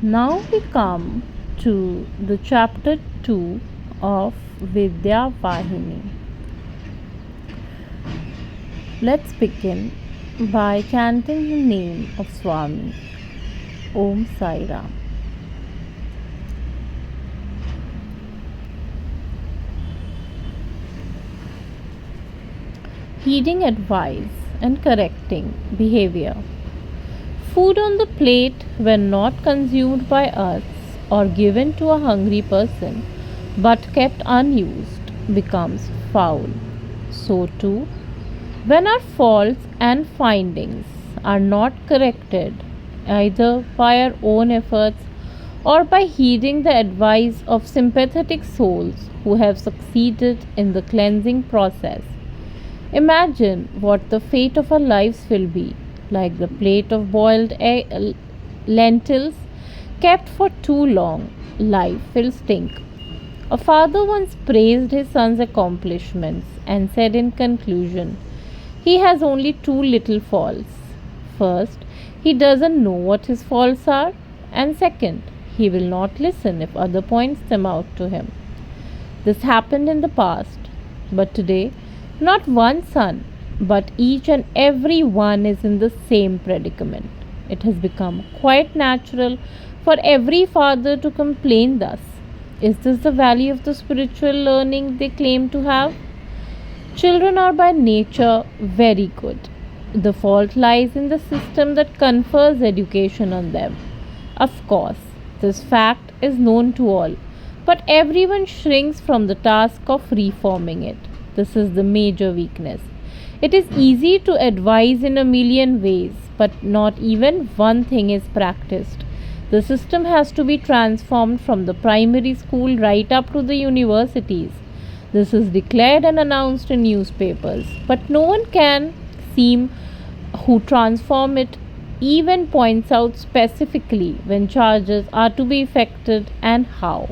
Now we come to the chapter 2 of Vidya Vahini. Let's begin by chanting the name of Swami. Om Sai Ram. Heeding advice and correcting behavior. Food on the plate, when not consumed by us or given to a hungry person but kept unused, becomes foul. So too, when our faults and findings are not corrected either by our own efforts or by heeding the advice of sympathetic souls who have succeeded in the cleansing process, imagine what the fate of our lives will be, like the plate of boiled lentils kept for too long. Life will stink. A father once praised his son's accomplishments and said in conclusion, he has only two little faults. First, he doesn't know what his faults are, and second, he will not listen if other points them out to him. This happened in the past, but today, not one son, but each and every one is in the same predicament. It has become quite natural for every father to complain thus. Is this the value of the spiritual learning they claim to have? Children are by nature very good. The fault lies in the system that confers education on them. Of course, this fact is known to all, but everyone shrinks from the task of reforming it. This is the major weakness. It is easy to advise in a million ways, but not even one thing is practiced. The system has to be transformed from the primary school right up to the universities. This is declared and announced in newspapers, but no one can seem who transform it even points out specifically when charges are to be effected and how.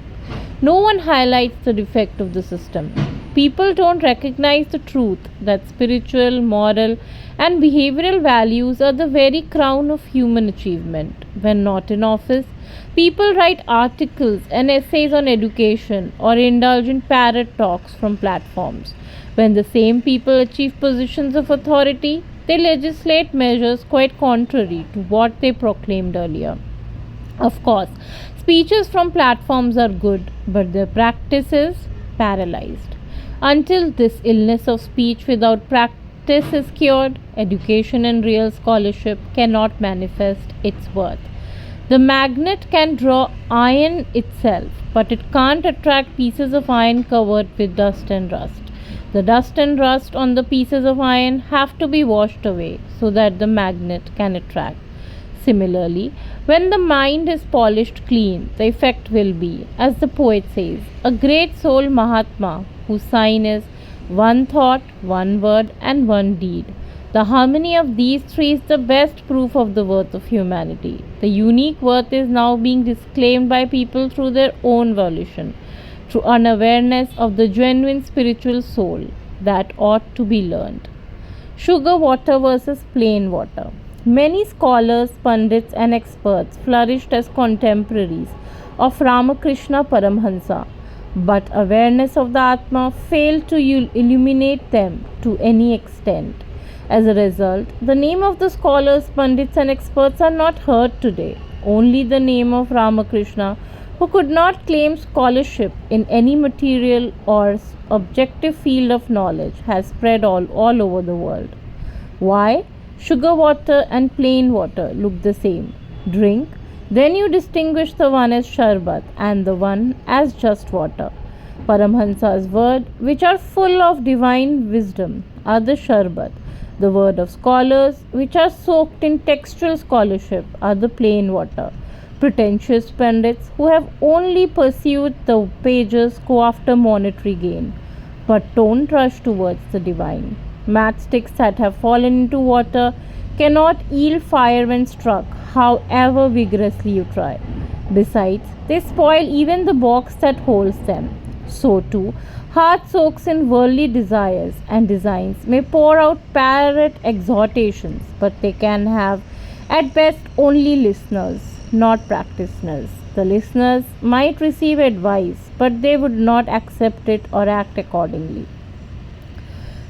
No one highlights the defect of the system. People don't recognize the truth that spiritual, moral, and behavioral values are the very crown of human achievement. When not in office, people write articles and essays on education or indulge in parrot talks from platforms. When the same people achieve positions of authority, they legislate measures quite contrary to what they proclaimed earlier. Of course, speeches from platforms are good, but their practice is paralyzed. Until this illness of speech without practice is cured, education and real scholarship cannot manifest its worth. The magnet can draw iron itself, but it can't attract pieces of iron covered with dust and rust. The dust and rust on the pieces of iron have to be washed away so that the magnet can attract. Similarly, when the mind is polished clean, the effect will be, as the poet says, a great soul Mahatma whose sign is one thought, one word, and one deed. The harmony of these three is the best proof of the worth of humanity. The unique worth is now being disclaimed by people through their own volition, through unawareness of the genuine spiritual soul that ought to be learned. Sugar water versus plain water. Many scholars, pundits, and experts flourished as contemporaries of Ramakrishna Paramhansa, but awareness of the Atma failed to illuminate them to any extent. As a result, the name of the scholars, pundits, and experts are not heard today. Only the name of Ramakrishna, who could not claim scholarship in any material or objective field of knowledge, has spread all over the world. Why? Sugar water and plain water look the same. Drink, then you distinguish the one as sharbat and the one as just water. Paramhansa's words, which are full of divine wisdom, are the sharbat. The word of scholars, which are soaked in textual scholarship, are the plain water. Pretentious pundits who have only pursued the pages go after monetary gain, but don't rush towards the divine. Matchsticks that have fallen into water cannot yield fire when struck, however vigorously you try. Besides, they spoil even the box that holds them. So too, heart soaks in worldly desires and designs may pour out parrot exhortations, but they can have at best only listeners. not practitioners. The listeners might receive advice, but they would not accept it or act accordingly.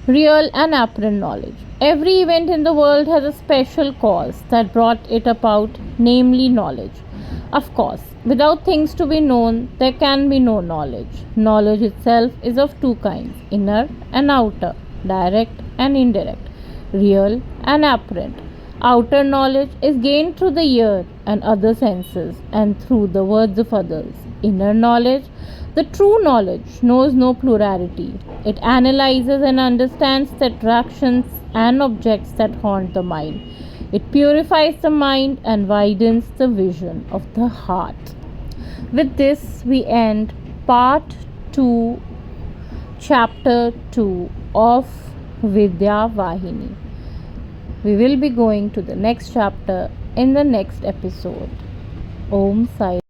Real and apparent knowledge. Every event in the world has a special cause that brought it about, namely knowledge. Of course, without things to be known, there can be no knowledge. Knowledge itself is of two kinds, inner and outer, direct and indirect, real and apparent. Outer knowledge is gained through the ear and other senses and through the words of others. Inner knowledge, the true knowledge, knows no plurality. It analyzes and understands the attractions and objects that haunt the mind. It purifies the mind and widens the vision of the heart. With this, we end part 2, chapter 2 of Vidya Vahini. We will be going to the next chapter in the next episode. Om Sai.